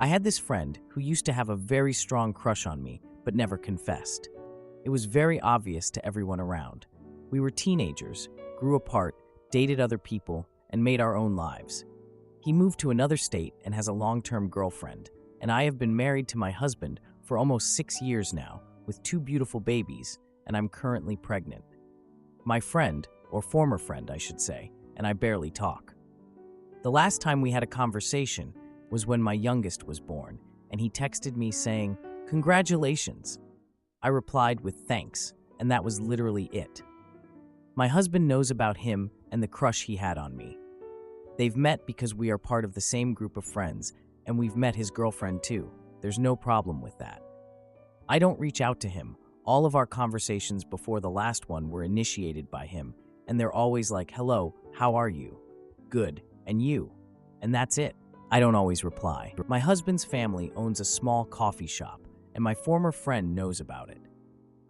I had this friend who used to have a very strong crush on me, but never confessed. It was very obvious to everyone around. We were teenagers, grew apart, dated other people, and made our own lives. He moved to another state and has a long-term girlfriend, and I have been married to my husband for almost 6 years now, with 2 beautiful babies, and I'm currently pregnant. My friend, or former friend I should say, and I barely talk. The last time we had a conversation was when my youngest was born, and he texted me saying, "Congratulations." I replied with thanks, and that was literally it. My husband knows about him and the crush he had on me. They've met because we are part of the same group of friends, and we've met his girlfriend too. There's no problem with that. I don't reach out to him. All of our conversations before the last one were initiated by him, and they're always like, "Hello, how are you?" "Good, and you?" And that's it. I don't always reply. My husband's family owns a small coffee shop, and my former friend knows about it.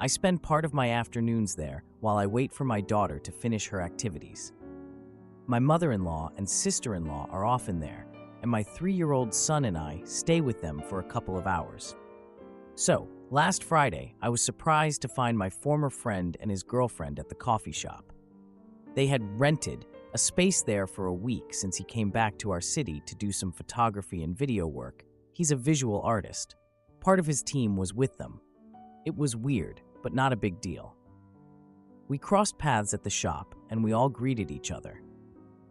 I spend part of my afternoons there while I wait for my daughter to finish her activities. My mother-in-law and sister-in-law are often there, and my 3-year-old son and I stay with them for a couple of hours. So, last Friday, I was surprised to find my former friend and his girlfriend at the coffee shop. They had rented a space there for a week since he came back to our city to do some photography and video work. He's a visual artist. Part of his team was with them. It was weird, but not a big deal. We crossed paths at the shop, and we all greeted each other.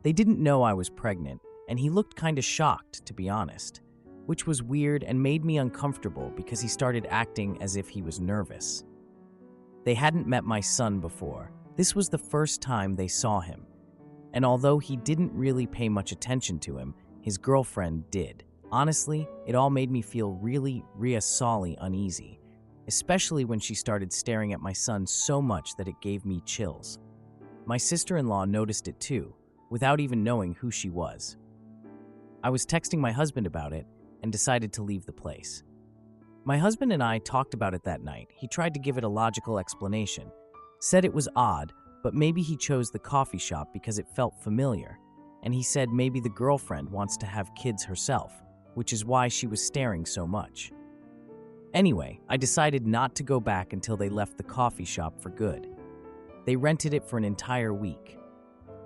They didn't know I was pregnant, and he looked kinda shocked, to be honest, which was weird and made me uncomfortable because he started acting as if he was nervous. They hadn't met my son before. This was the first time they saw him. And although he didn't really pay much attention to him, his girlfriend did. Honestly, it all made me feel really uneasy, especially when she started staring at my son so much that it gave me chills. My sister-in-law noticed it too, without even knowing who she was. I was texting my husband about it and decided to leave the place. My husband and I talked about it that night. He tried to give it a logical explanation, said it was odd, but maybe he chose the coffee shop because it felt familiar, and he said maybe the girlfriend wants to have kids herself, which is why she was staring so much. Anyway, I decided not to go back until they left the coffee shop for good. They rented it for an entire week.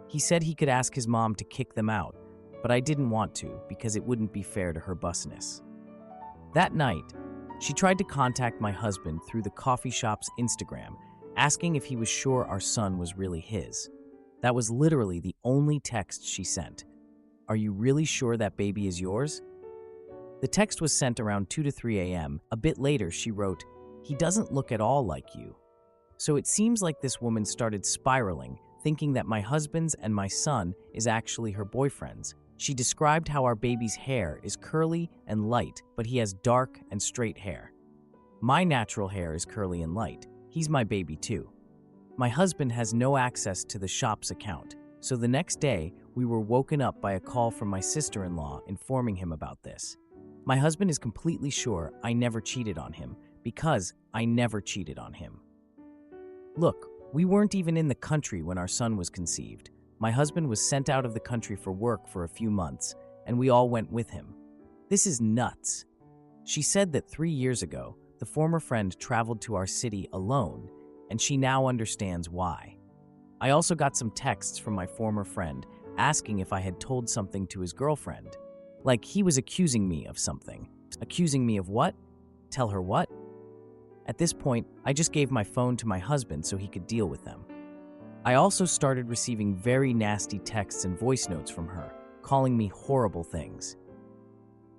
He said he could ask his mom to kick them out, but I didn't want to because it wouldn't be fair to her busness. That night, she tried to contact my husband through the coffee shop's Instagram, asking if he was sure our son was really his. That was literally the only text she sent. "Are you really sure that baby is yours?" The text was sent around 2 to 3 a.m. A bit later, she wrote, "He doesn't look at all like you." So it seems like this woman started spiraling, thinking that my husband's and my son is actually her boyfriend's. She described how our baby's hair is curly and light, but he has dark and straight hair. My natural hair is curly and light. He's my baby too. My husband has no access to the shop's account, so the next day we were woken up by a call from my sister-in-law informing him about this. My husband is completely sure I never cheated on him because I never cheated on him. Look, we weren't even in the country when our son was conceived. My husband was sent out of the country for work for a few months, and we all went with him. This is nuts. She said that 3 years ago, the former friend traveled to our city alone, and she now understands why. I also got some texts from my former friend asking if I had told something to his girlfriend. Like he was accusing me of something. Accusing me of what? Tell her what? At this point, I just gave my phone to my husband so he could deal with them. I also started receiving very nasty texts and voice notes from her, calling me horrible things.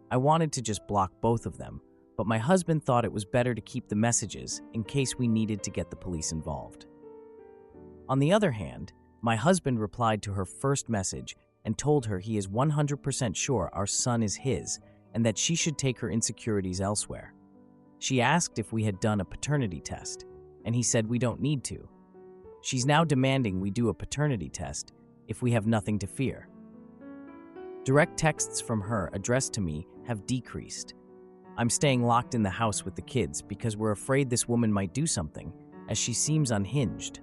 I wanted to just block both of them, but my husband thought it was better to keep the messages in case we needed to get the police involved. On the other hand, my husband replied to her first message and told her he is 100% sure our son is his and that she should take her insecurities elsewhere. She asked if we had done a paternity test, and he said we don't need to. She's now demanding we do a paternity test if we have nothing to fear. Direct texts from her addressed to me have decreased. I'm staying locked in the house with the kids because we're afraid this woman might do something, as she seems unhinged.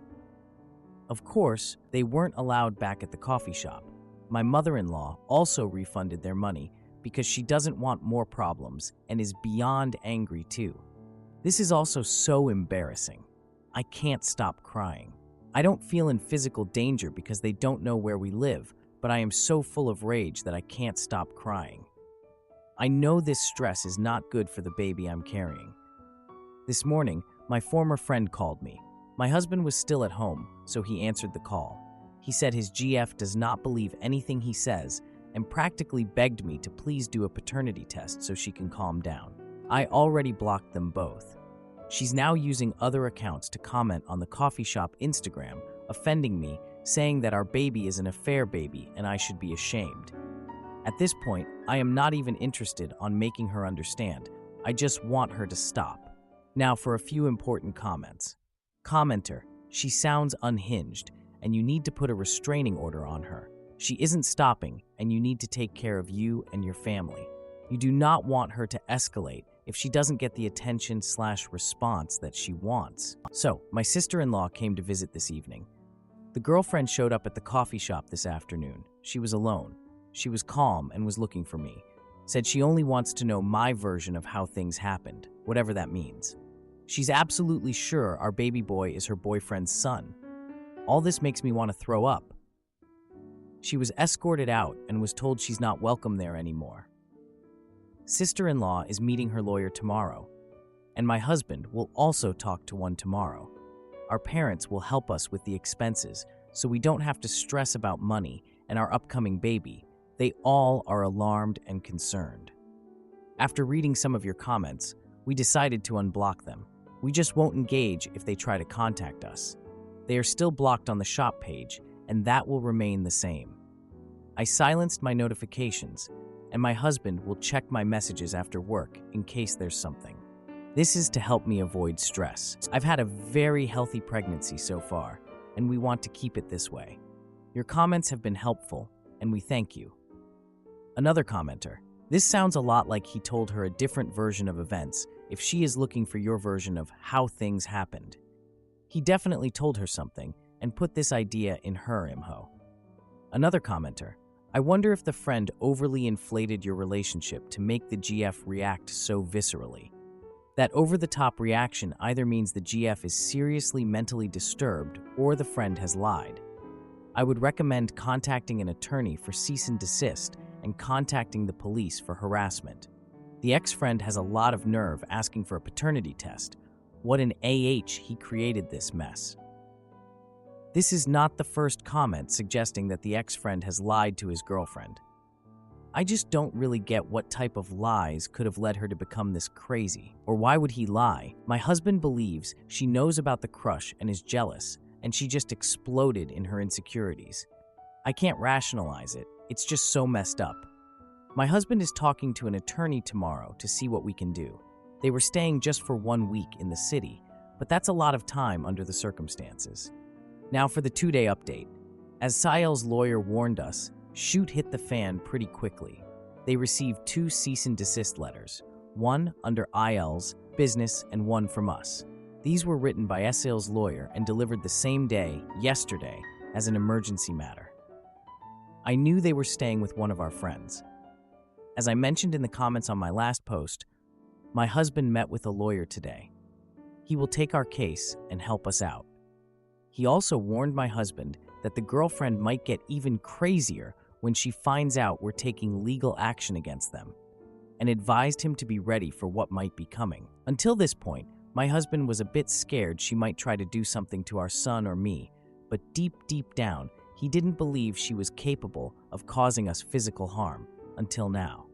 Of course, they weren't allowed back at the coffee shop. My mother-in-law also refunded their money, because she doesn't want more problems and is beyond angry too. This is also so embarrassing. I can't stop crying. I don't feel in physical danger because they don't know where we live, but I am so full of rage that I can't stop crying. I know this stress is not good for the baby I'm carrying. This morning, my former friend called me. My husband was still at home, so he answered the call. He said his GF does not believe anything he says and practically begged me to please do a paternity test so she can calm down. I already blocked them both. She's now using other accounts to comment on the coffee shop Instagram, offending me, saying that our baby is an affair baby and I should be ashamed. At this point, I am not even interested on making her understand. I just want her to stop. Now for a few important comments. Commenter, she sounds unhinged, and you need to put a restraining order on her. She isn't stopping, and you need to take care of you and your family. You do not want her to escalate if she doesn't get the attention/response that she wants. So, my sister-in-law came to visit this evening. The girlfriend showed up at the coffee shop this afternoon. She was alone. She was calm and was looking for me. Said she only wants to know my version of how things happened, whatever that means. She's absolutely sure our baby boy is her boyfriend's son. All this makes me want to throw up. She was escorted out and was told she's not welcome there anymore. Sister-in-law is meeting her lawyer tomorrow, and my husband will also talk to one tomorrow. Our parents will help us with the expenses, so we don't have to stress about money and our upcoming baby. They all are alarmed and concerned. After reading some of your comments, we decided to unblock them. We just won't engage if they try to contact us. They are still blocked on the shop page, and that will remain the same. I silenced my notifications, and my husband will check my messages after work in case there's something. This is to help me avoid stress. I've had a very healthy pregnancy so far, and we want to keep it this way. Your comments have been helpful, and we thank you. Another commenter, this sounds a lot like he told her a different version of events if she is looking for your version of how things happened. He definitely told her something and put this idea in her imho. Another commenter, I wonder if the friend overly inflated your relationship to make the GF react so viscerally. That over-the-top reaction either means the GF is seriously mentally disturbed or the friend has lied. I would recommend contacting an attorney for cease and desist and contacting the police for harassment. The ex-friend has a lot of nerve asking for a paternity test. What an AH he created this mess. This is not the first comment suggesting that the ex-friend has lied to his girlfriend. I just don't really get what type of lies could have led her to become this crazy. Or why would he lie? My husband believes she knows about the crush and is jealous, and she just exploded in her insecurities. I can't rationalize it. It's just so messed up. My husband is talking to an attorney tomorrow to see what we can do. They were staying just for 1 week in the city, but that's a lot of time under the circumstances. Now for the 2-day update. As Sael's lawyer warned us, shoot hit the fan pretty quickly. They received 2 cease and desist letters, one under IL's business and one from us. These were written by Sael's lawyer and delivered the same day, yesterday, as an emergency matter. I knew they were staying with one of our friends. As I mentioned in the comments on my last post, my husband met with a lawyer today. He will take our case and help us out. He also warned my husband that the girlfriend might get even crazier when she finds out we're taking legal action against them, and advised him to be ready for what might be coming. Until this point, my husband was a bit scared she might try to do something to our son or me, but deep down, he didn't believe she was capable of causing us physical harm, until now.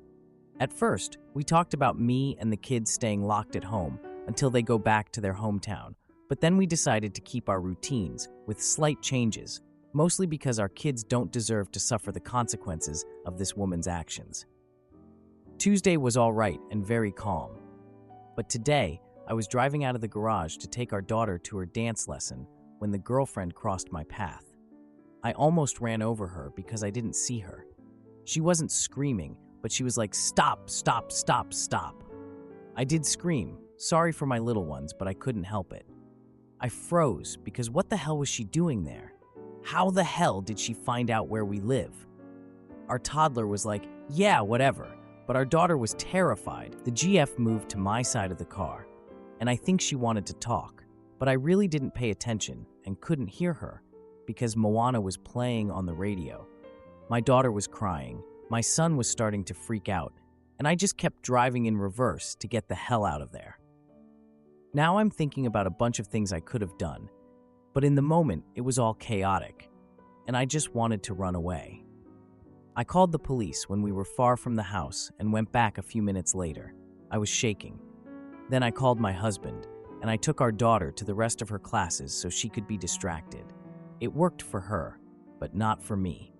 At first, we talked about me and the kids staying locked at home until they go back to their hometown, but then we decided to keep our routines with slight changes, mostly because our kids don't deserve to suffer the consequences of this woman's actions. Tuesday was all right and very calm, but today I was driving out of the garage to take our daughter to her dance lesson when the girlfriend crossed my path. I almost ran over her because I didn't see her. She wasn't screaming, but she was like, "Stop, stop, stop, stop." I did scream, sorry for my little ones, but I couldn't help it. I froze because what the hell was she doing there? How the hell did she find out where we live? Our toddler was like, "Yeah, whatever," but our daughter was terrified. The GF moved to my side of the car, and I think she wanted to talk, but I really didn't pay attention and couldn't hear her because Moana was playing on the radio. My daughter was crying, my son was starting to freak out, and I just kept driving in reverse to get the hell out of there. Now I'm thinking about a bunch of things I could have done, but in the moment it was all chaotic, and I just wanted to run away. I called the police when we were far from the house and went back a few minutes later. I was shaking. Then I called my husband, and I took our daughter to the rest of her classes so she could be distracted. It worked for her, but not for me.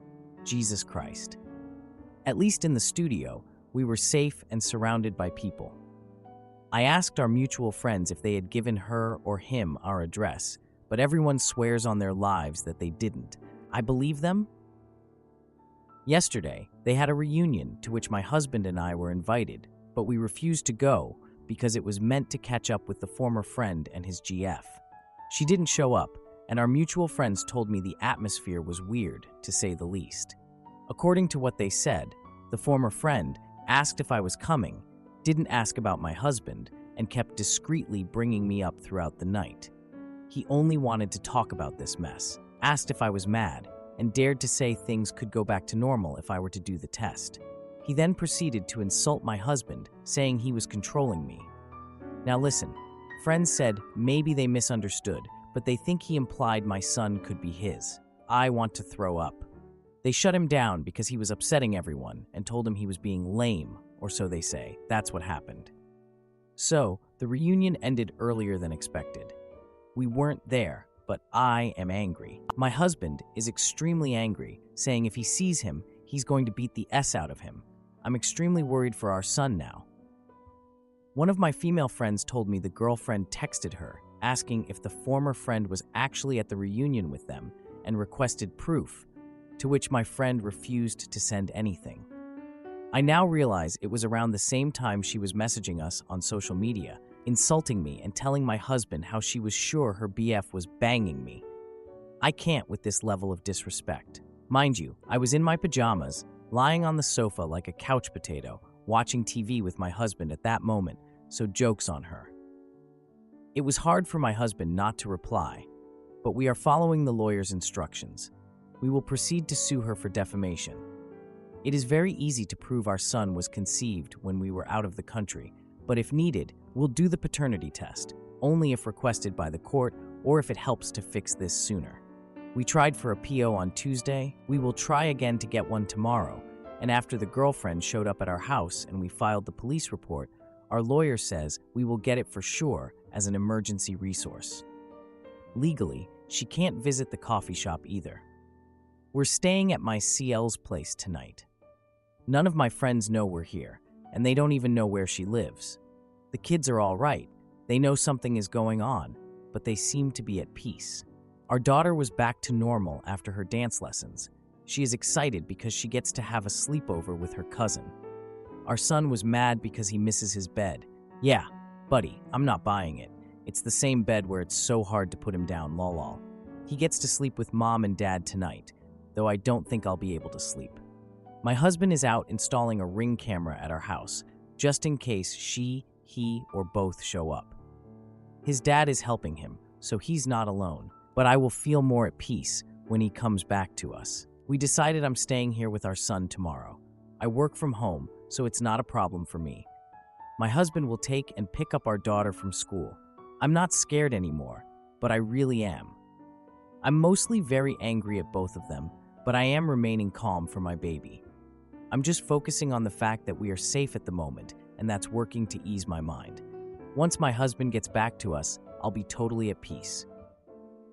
Jesus Christ. At least in the studio, we were safe and surrounded by people. I asked our mutual friends if they had given her or him our address, but everyone swears on their lives that they didn't. I believe them? Yesterday, they had a reunion to which my husband and I were invited, but we refused to go because it was meant to catch up with the former friend and his GF. She didn't show up, and our mutual friends told me the atmosphere was weird, to say the least. According to what they said, the former friend asked if I was coming, didn't ask about my husband, and kept discreetly bringing me up throughout the night. He only wanted to talk about this mess, asked if I was mad, and dared to say things could go back to normal if I were to do the test. He then proceeded to insult my husband, saying he was controlling me. Now listen, friends said maybe they misunderstood, but they think he implied my son could be his. I want to throw up. They shut him down because he was upsetting everyone and told him he was being lame, or so they say. That's what happened. So, the reunion ended earlier than expected. We weren't there, but I am angry. My husband is extremely angry, saying if he sees him, he's going to beat the S out of him. I'm extremely worried for our son now. One of my female friends told me the girlfriend texted her, asking if the former friend was actually at the reunion with them and requested proof, to which my friend refused to send anything. I now realize it was around the same time she was messaging us on social media, insulting me and telling my husband how she was sure her BF was banging me. I can't with this level of disrespect. Mind you, I was in my pajamas, lying on the sofa like a couch potato, watching TV with my husband at that moment, so joke's on her. It was hard for my husband not to reply, but we are following the lawyer's instructions. We will proceed to sue her for defamation. It is very easy to prove our son was conceived when we were out of the country, but if needed, we'll do the paternity test, only if requested by the court or if it helps to fix this sooner. We tried for a PO on Tuesday, we will try again to get one tomorrow, and after the girlfriend showed up at our house and we filed the police report, our lawyer says we will get it for sure as an emergency resource. Legally, she can't visit the coffee shop either. We're staying at my CL's place tonight. None of my friends know we're here, and they don't even know where she lives. The kids are all right. They know something is going on, but they seem to be at peace. Our daughter was back to normal after her dance lessons. She is excited because she gets to have a sleepover with her cousin. Our son was mad because he misses his bed. Yeah, buddy, I'm not buying it. It's the same bed where it's so hard to put him down, lol. He gets to sleep with mom and dad tonight, though I don't think I'll be able to sleep. My husband is out installing a Ring camera at our house, just in case she, he, or both show up. His dad is helping him, so he's not alone, but I will feel more at peace when he comes back to us. We decided I'm staying here with our son tomorrow. I work from home, so it's not a problem for me. My husband will take and pick up our daughter from school. I'm not scared anymore, but I really am. I'm mostly very angry at both of them, but I am remaining calm for my baby. I'm just focusing on the fact that we are safe at the moment, and that's working to ease my mind. Once my husband gets back to us, I'll be totally at peace.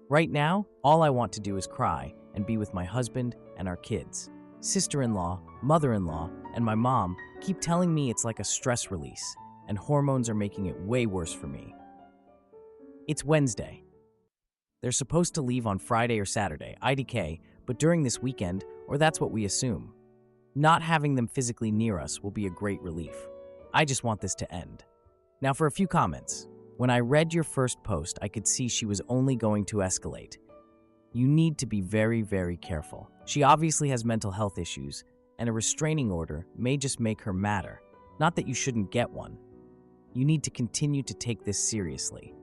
Right now, all I want to do is cry and be with my husband and our kids. Sister-in-law, mother-in-law, and my mom keep telling me it's like a stress release, and hormones are making it way worse for me. It's Wednesday. They're supposed to leave on Friday or Saturday, IDK, but during this weekend, or that's what we assume. Not having them physically near us will be a great relief. I just want this to end. Now for a few comments. When I read your first post, I could see she was only going to escalate. You need to be very, very careful. She obviously has mental health issues, and a restraining order may just make her madder. Not that you shouldn't get one. You need to continue to take this seriously.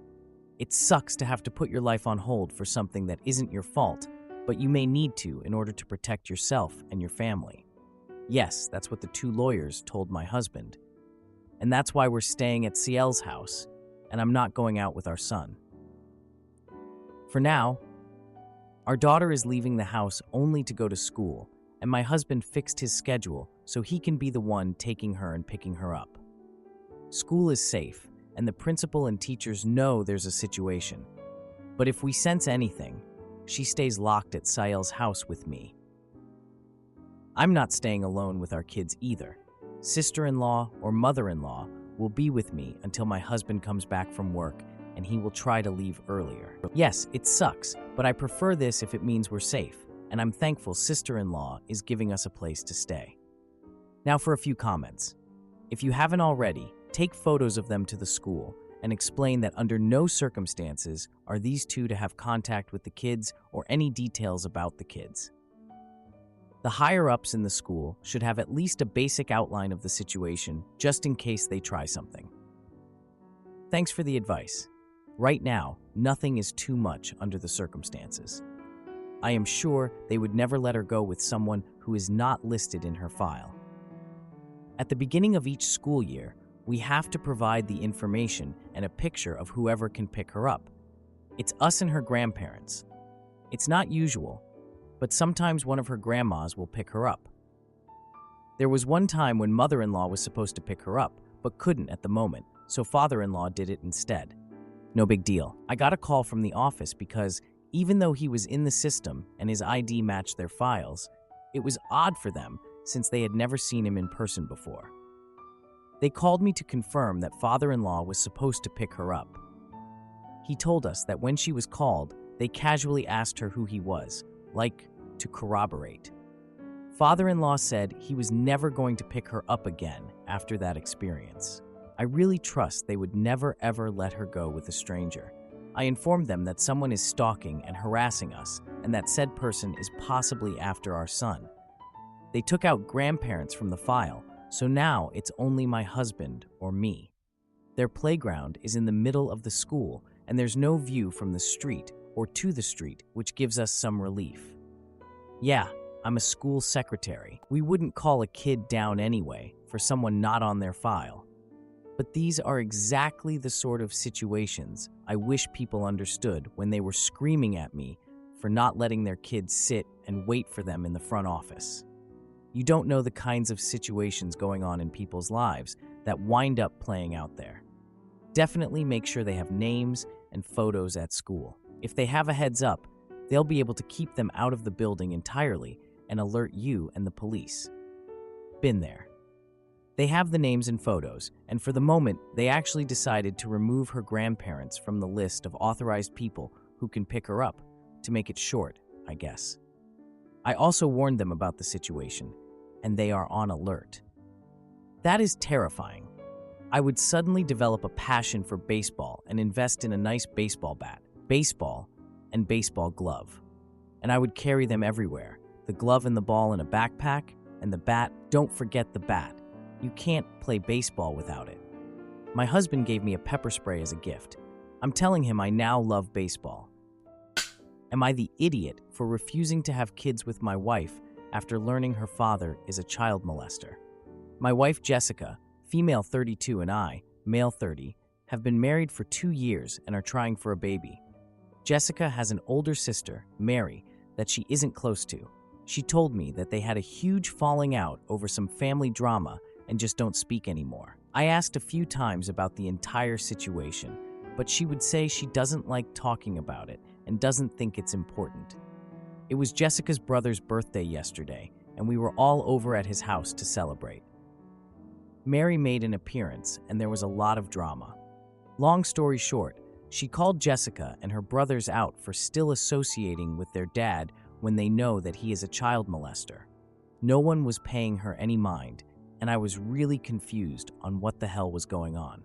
It sucks to have to put your life on hold for something that isn't your fault, but you may need to in order to protect yourself and your family. Yes, that's what the two lawyers told my husband. And that's why we're staying at Ciel's house, and I'm not going out with our son. For now, our daughter is leaving the house only to go to school, and my husband fixed his schedule so he can be the one taking her and picking her up. School is safe, and the principal and teachers know there's a situation. But if we sense anything, she stays locked at Ciel's house with me. I'm not staying alone with our kids either. Sister-in-law or mother-in-law will be with me until my husband comes back from work, and he will try to leave earlier. Yes, it sucks, but I prefer this if it means we're safe, and I'm thankful sister-in-law is giving us a place to stay. Now for a few comments. If you haven't already, take photos of them to the school and explain that under no circumstances are these two to have contact with the kids or any details about the kids. The higher-ups in the school should have at least a basic outline of the situation just in case they try something. Thanks for the advice. Right now, nothing is too much under the circumstances. I am sure they would never let her go with someone who is not listed in her file. At the beginning of each school year, we have to provide the information and a picture of whoever can pick her up. It's us and her grandparents. It's not usual, but sometimes one of her grandmas will pick her up. There was one time when mother-in-law was supposed to pick her up, but couldn't at the moment, so father-in-law did it instead. No big deal. I got a call from the office because even though he was in the system and his ID matched their files, it was odd for them since they had never seen him in person before. They called me to confirm that father-in-law was supposed to pick her up. He told us that when she was called, they casually asked her who he was, like to corroborate. Father-in-law said he was never going to pick her up again after that experience. I really trust they would never ever let her go with a stranger. I informed them that someone is stalking and harassing us, and that said person is possibly after our son. They took out grandparents from the file, so now it's only my husband or me. Their playground is in the middle of the school, and there's no view from the street or to the street, which gives us some relief. Yeah, I'm a school secretary. We wouldn't call a kid down anyway for someone not on their file. But these are exactly the sort of situations I wish people understood when they were screaming at me for not letting their kids sit and wait for them in the front office. You don't know the kinds of situations going on in people's lives that wind up playing out there. Definitely make sure they have names and photos at school. If they have a heads up, they'll be able to keep them out of the building entirely and alert you and the police. Been there. They have the names and photos, and for the moment, they actually decided to remove her grandparents from the list of authorized people who can pick her up, to make it short, I guess. I also warned them about the situation, and they are on alert. That is terrifying. I would suddenly develop a passion for baseball and invest in a nice baseball bat, baseball, and baseball glove. And I would carry them everywhere, the glove and the ball in a backpack, and the bat. Don't forget the bat. You can't play baseball without it. My husband gave me a pepper spray as a gift. I'm telling him I now love baseball. Am I the idiot for refusing to have kids with my wife after learning her father is a child molester? My wife Jessica, female 32, and I, male 30, have been married for 2 years and are trying for a baby. Jessica has an older sister, Mary, that she isn't close to. She told me that they had a huge falling out over some family drama and just don't speak anymore. I asked a few times about the entire situation, but she would say she doesn't like talking about it and doesn't think it's important. It was Jessica's brother's birthday yesterday, and we were all over at his house to celebrate. Mary made an appearance, and there was a lot of drama. Long story short, she called Jessica and her brothers out for still associating with their dad when they know that he is a child molester. No one was paying her any mind, and I was really confused on what the hell was going on.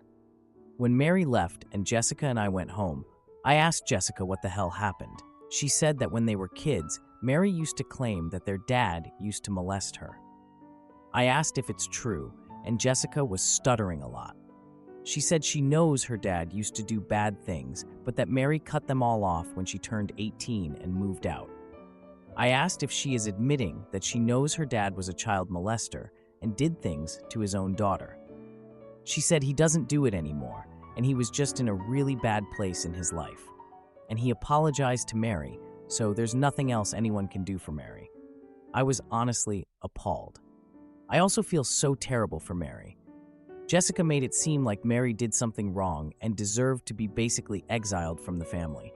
When Mary left and Jessica and I went home, I asked Jessica what the hell happened. She said that when they were kids, Mary used to claim that their dad used to molest her. I asked if it's true, and Jessica was stuttering a lot. She said she knows her dad used to do bad things, but that Mary cut them all off when she turned 18 and moved out. I asked if she is admitting that she knows her dad was a child molester and did things to his own daughter. She said he doesn't do it anymore, and he was just in a really bad place in his life. And he apologized to Mary, so there's nothing else anyone can do for Mary. I was honestly appalled. I also feel so terrible for Mary. Jessica made it seem like Mary did something wrong and deserved to be basically exiled from the family.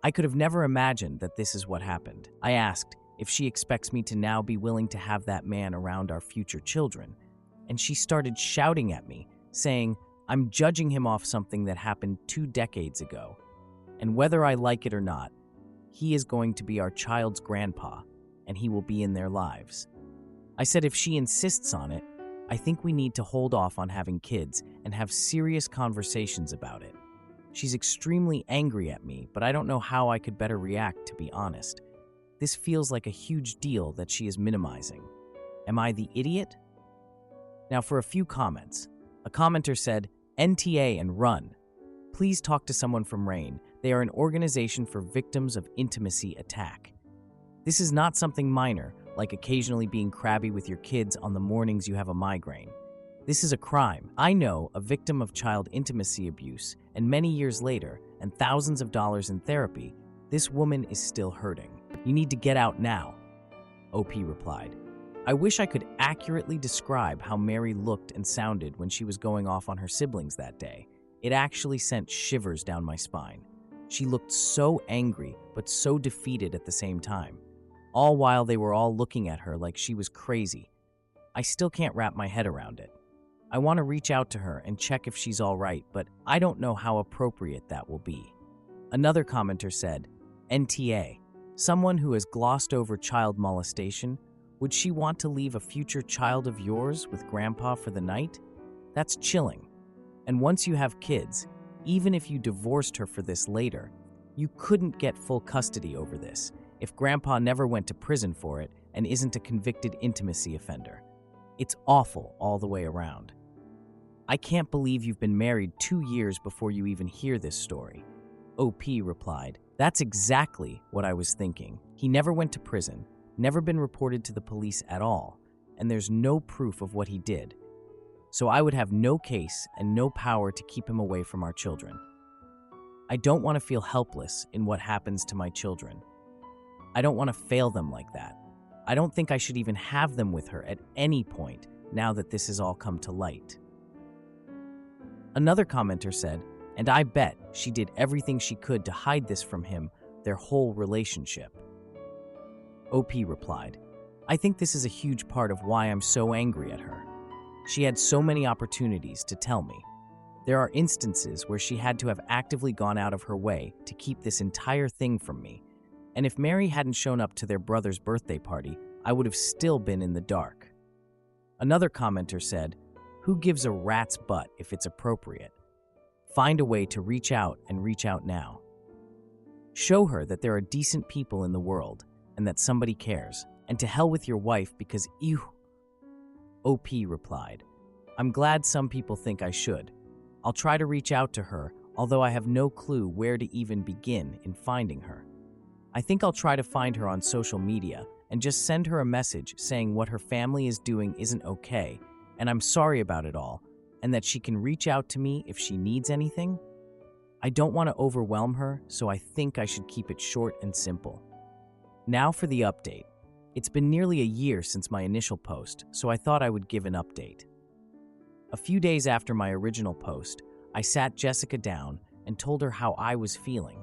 I could have never imagined that this is what happened. I asked if she expects me to now be willing to have that man around our future children, and she started shouting at me, saying I'm judging him off something that happened 2 decades ago, and whether I like it or not, he is going to be our child's grandpa, and he will be in their lives. I said if she insists on it, I think we need to hold off on having kids and have serious conversations about it. She's extremely angry at me, but I don't know how I could better react, to be honest. This feels like a huge deal that she is minimizing. Am I the idiot? Now for a few comments. A commenter said, NTA and run. Please talk to someone from RAIN. They are an organization for victims of intimacy attack. This is not something minor, like occasionally being crabby with your kids on the mornings you have a migraine. This is a crime. I know a victim of child intimacy abuse, and many years later, and thousands of dollars in therapy, this woman is still hurting. You need to get out now, OP replied. I wish I could accurately describe how Mary looked and sounded when she was going off on her siblings that day. It actually sent shivers down my spine. She looked so angry, but so defeated at the same time, all while they were all looking at her like she was crazy. I still can't wrap my head around it. I want to reach out to her and check if she's all right, but I don't know how appropriate that will be. Another commenter said, NTA, someone who has glossed over child molestation, would she want to leave a future child of yours with grandpa for the night? That's chilling. And once you have kids, even if you divorced her for this later, you couldn't get full custody over this if grandpa never went to prison for it and isn't a convicted intimacy offender. It's awful all the way around. I can't believe you've been married 2 years before you even hear this story. OP replied, that's exactly what I was thinking. He never went to prison, never been reported to the police at all, and there's no proof of what he did. So I would have no case and no power to keep him away from our children. I don't want to feel helpless in what happens to my children. I don't want to fail them like that. I don't think I should even have them with her at any point now that this has all come to light. Another commenter said, and I bet she did everything she could to hide this from him their whole relationship. OP replied, I think this is a huge part of why I'm so angry at her. She had so many opportunities to tell me. There are instances where she had to have actively gone out of her way to keep this entire thing from me. And if Mary hadn't shown up to their brother's birthday party, I would have still been in the dark. Another commenter said, who gives a rat's butt if it's appropriate? Find a way to reach out and reach out now. Show her that there are decent people in the world and that somebody cares. And to hell with your wife because ew. OP replied, I'm glad some people think I should. I'll try to reach out to her, although I have no clue where to even begin in finding her. I think I'll try to find her on social media and just send her a message saying what her family is doing isn't okay, and I'm sorry about it all, and that she can reach out to me if she needs anything. I don't want to overwhelm her, so I think I should keep it short and simple. Now for the update. It's been nearly a year since my initial post, so I thought I would give an update. A few days after my original post, I sat Jessica down and told her how I was feeling.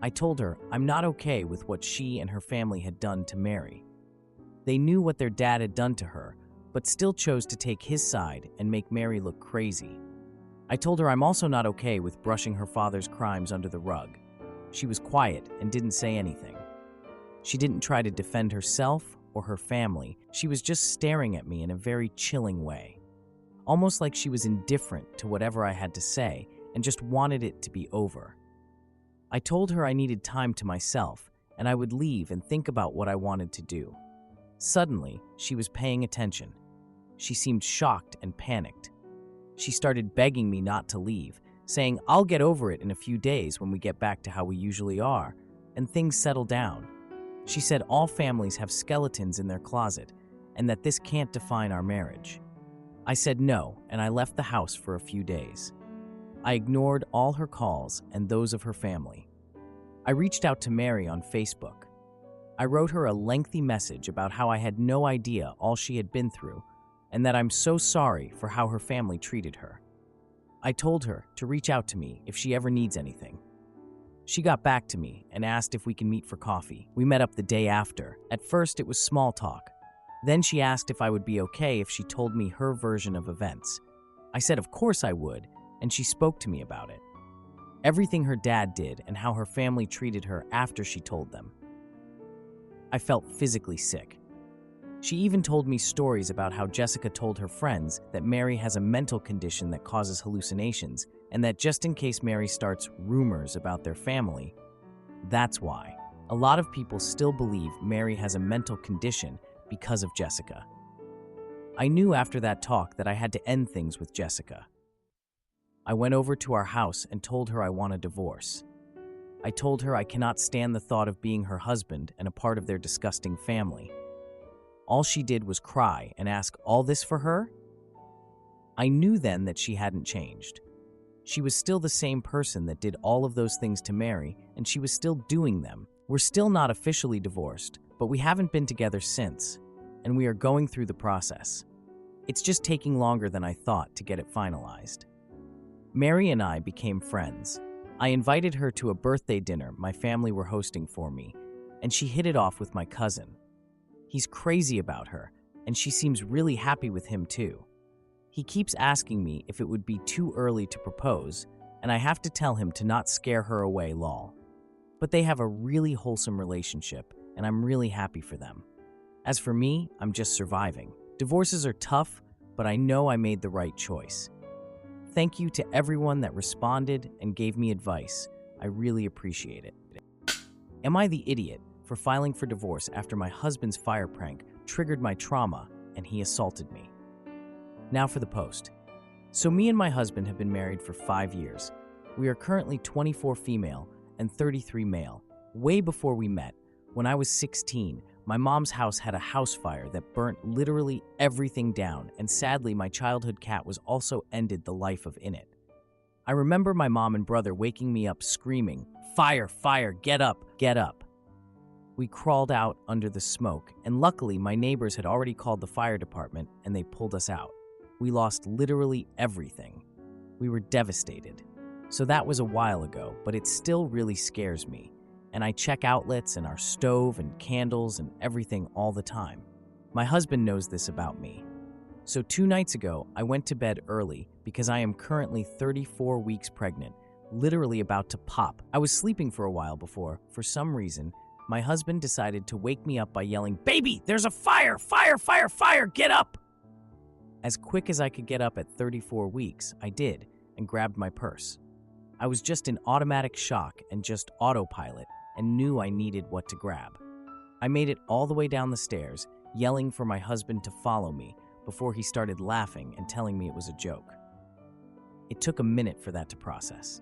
I told her I'm not okay with what she and her family had done to Mary. They knew what their dad had done to her, but still chose to take his side and make Mary look crazy. I told her I'm also not okay with brushing her father's crimes under the rug. She was quiet and didn't say anything. She didn't try to defend herself or her family. She was just staring at me in a very chilling way, almost like she was indifferent to whatever I had to say and just wanted it to be over. I told her I needed time to myself and I would leave and think about what I wanted to do. Suddenly, she was paying attention. she seemed shocked and panicked. She started begging me not to leave, saying, "I'll get over it in a few days when we get back to how we usually are, and things settle down." She said all families have skeletons in their closet, and that this can't define our marriage. I said no, and I left the house for a few days. I ignored all her calls and those of her family. I reached out to Mary on Facebook. I wrote her a lengthy message about how I had no idea all she had been through, and that I'm so sorry for how her family treated her. I told her to reach out to me if she ever needs anything. She got back to me and asked if we can meet for coffee. We met up the day after. At first, it was small talk. Then she asked if I would be okay if she told me her version of events. I said of course I would, and she spoke to me about it. Everything her dad did and how her family treated her after she told them. I felt physically sick. She even told me stories about how Jessica told her friends that Mary has a mental condition that causes hallucinations, and that just in case Mary starts rumors about their family, that's why. A lot of people still believe Mary has a mental condition because of Jessica. I knew after that talk that I had to end things with Jessica. I went over to our house and told her I want a divorce. I told her I cannot stand the thought of being her husband and a part of their disgusting family. All she did was cry and ask all this for her? I knew then that she hadn't changed. She was still the same person that did all of those things to Mary, and she was still doing them. We're still not officially divorced, but we haven't been together since, and we are going through the process. It's just taking longer than I thought to get it finalized. Mary and I became friends. I invited her to a birthday dinner my family were hosting for me, and she hit it off with my cousin. He's crazy about her, and she seems really happy with him too. He keeps asking me if it would be too early to propose, and I have to tell him to not scare her away, lol. But they have a really wholesome relationship, and I'm really happy for them. As for me, I'm just surviving. Divorces are tough, but I know I made the right choice. Thank you to everyone that responded and gave me advice. I really appreciate it. Am I the idiot for filing for divorce after my husband's fire prank triggered my trauma and he assaulted me? Now for the post. So me and my husband have been married for 5 years. We are currently 24 female and 33 male. Way before we met, when I was 16, my mom's house had a house fire that burnt literally everything down, and sadly my childhood cat was also ended the life of in it. I remember my mom and brother waking me up screaming, "Fire, fire, get up, get up." We crawled out under the smoke, and luckily my neighbors had already called the fire department and they pulled us out. We lost literally everything. We were devastated. So that was a while ago, but it still really scares me. And I check outlets and our stove and candles and everything all the time. My husband knows this about me. So 2 nights ago, I went to bed early because I am currently 34 weeks pregnant, literally about to pop. I was sleeping for a while before, for some reason, my husband decided to wake me up by yelling, "Baby, there's a fire! Fire, fire, fire! Get up!" As quick as I could get up at 34 weeks, I did, and grabbed my purse. I was just in automatic shock and just autopilot, and knew I needed what to grab. I made it all the way down the stairs, yelling for my husband to follow me before he started laughing and telling me it was a joke. It took a minute for that to process.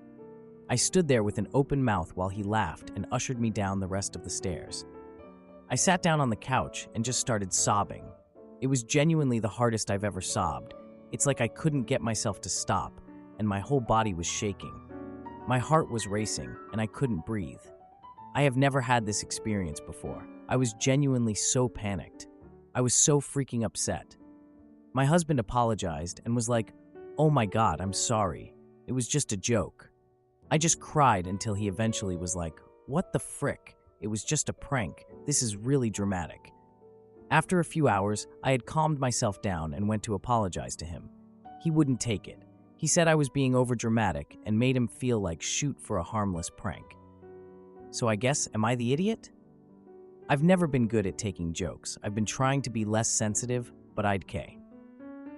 I stood there with an open mouth while he laughed and ushered me down the rest of the stairs. I sat down on the couch and just started sobbing. It was genuinely the hardest I've ever sobbed. It's like I couldn't get myself to stop, and my whole body was shaking. My heart was racing, and I couldn't breathe. I have never had this experience before. I was genuinely so panicked. I was so freaking upset. My husband apologized and was like, "Oh my God, I'm sorry. It was just a joke." I just cried until he eventually was like, "What the frick? It was just a prank. This is really dramatic." After a few hours, I had calmed myself down and went to apologize to him. He wouldn't take it. He said I was being overdramatic and made him feel like shoot for a harmless prank. So I guess, am I the idiot? I've never been good at taking jokes. I've been trying to be less sensitive, but I'd K.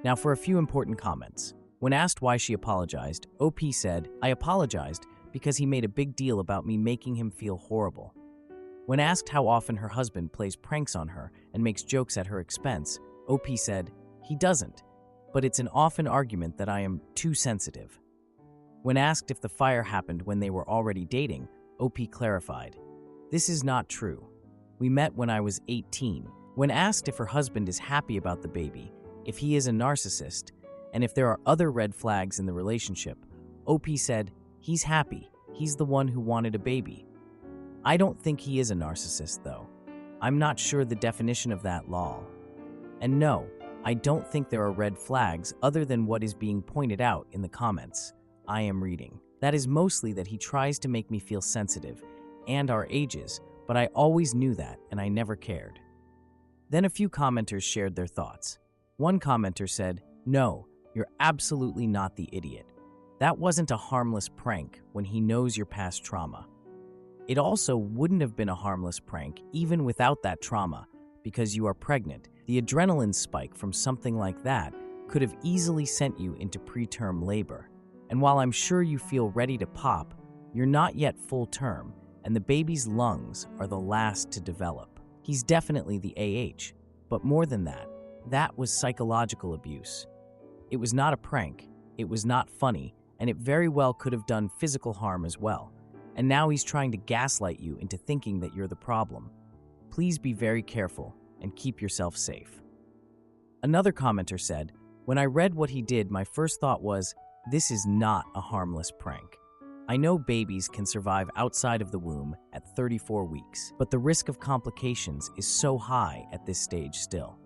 Now for a few important comments. When asked why she apologized, OP said, "I apologized because he made a big deal about me making him feel horrible." When asked how often her husband plays pranks on her and makes jokes at her expense, OP said, He doesn't, but it's an often argument that I am too sensitive. When asked if the fire happened when they were already dating, OP clarified, "This is not true. We met when I was 18. When asked if her husband is happy about the baby, if he is a narcissist, and if there are other red flags in the relationship, OP said, he's happy. He's the one who wanted a baby. I don't think he is a narcissist, though. I'm not sure the definition of that, lol. And no, I don't think there are red flags other than what is being pointed out in the comments I am reading. That is mostly that he tries to make me feel sensitive and our ages, but I always knew that and I never cared." Then a few commenters shared their thoughts. One commenter said, "No, you're absolutely not the idiot. That wasn't a harmless prank when he knows your past trauma. It also wouldn't have been a harmless prank even without that trauma, because you are pregnant. The adrenaline spike from something like that could have easily sent you into preterm labor. And while I'm sure you feel ready to pop, you're not yet full term, and the baby's lungs are the last to develop. He's definitely the AH, but more than that, that was psychological abuse. It was not a prank, it was not funny, and it very well could have done physical harm as well. And now he's trying to gaslight you into thinking that you're the problem. Please be very careful and keep yourself safe." Another commenter said, "When I read what he did, my first thought was, this is not a harmless prank. I know babies can survive outside of the womb at 34 weeks, but the risk of complications is so high at this stage still.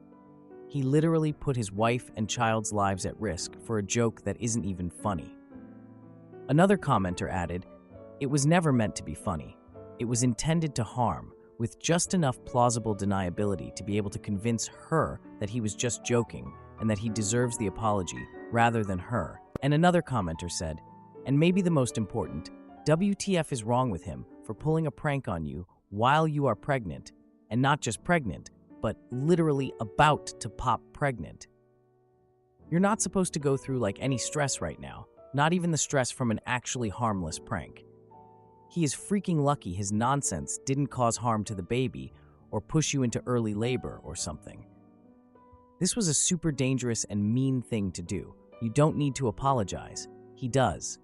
He literally put his wife and child's lives at risk for a joke that isn't even funny." Another commenter added, "It was never meant to be funny. It was intended to harm, with just enough plausible deniability to be able to convince her that he was just joking and that he deserves the apology rather than her." And another commenter said, "And maybe the most important, WTF is wrong with him for pulling a prank on you while you are pregnant, and not just pregnant, but literally about to pop pregnant. You're not supposed to go through like any stress right now, not even the stress from an actually harmless prank. He is freaking lucky his nonsense didn't cause harm to the baby or push you into early labor or something. This was a super dangerous and mean thing to do. You don't need to apologize. He does."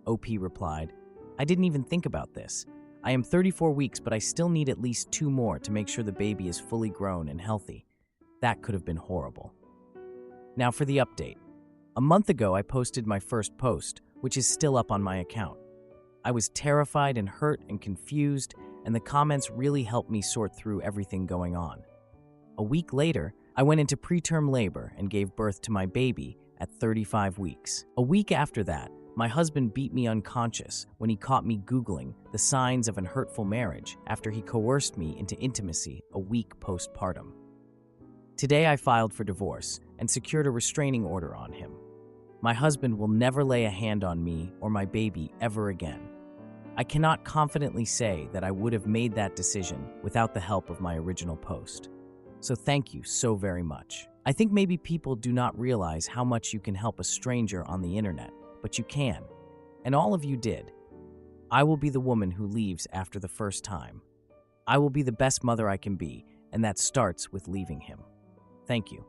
OP replied, "I didn't even think about this. I am 34 weeks, but I still need at least 2 more to make sure the baby is fully grown and healthy. That could have been horrible." Now for the update. A month ago, I posted my first post, which is still up on my account. I was terrified and hurt and confused, and the comments really helped me sort through everything going on. A week later, I went into preterm labor and gave birth to my baby at 35 weeks. A week after that, my husband beat me unconscious when he caught me Googling the signs of an hurtful marriage after he coerced me into intimacy a week postpartum. Today I filed for divorce and secured a restraining order on him. My husband will never lay a hand on me or my baby ever again. I cannot confidently say that I would have made that decision without the help of my original post. So thank you so very much. I think maybe people do not realize how much you can help a stranger on the internet, but you can, and all of you did. I will be the woman who leaves after the first time. I will be the best mother I can be, and that starts with leaving him. Thank you.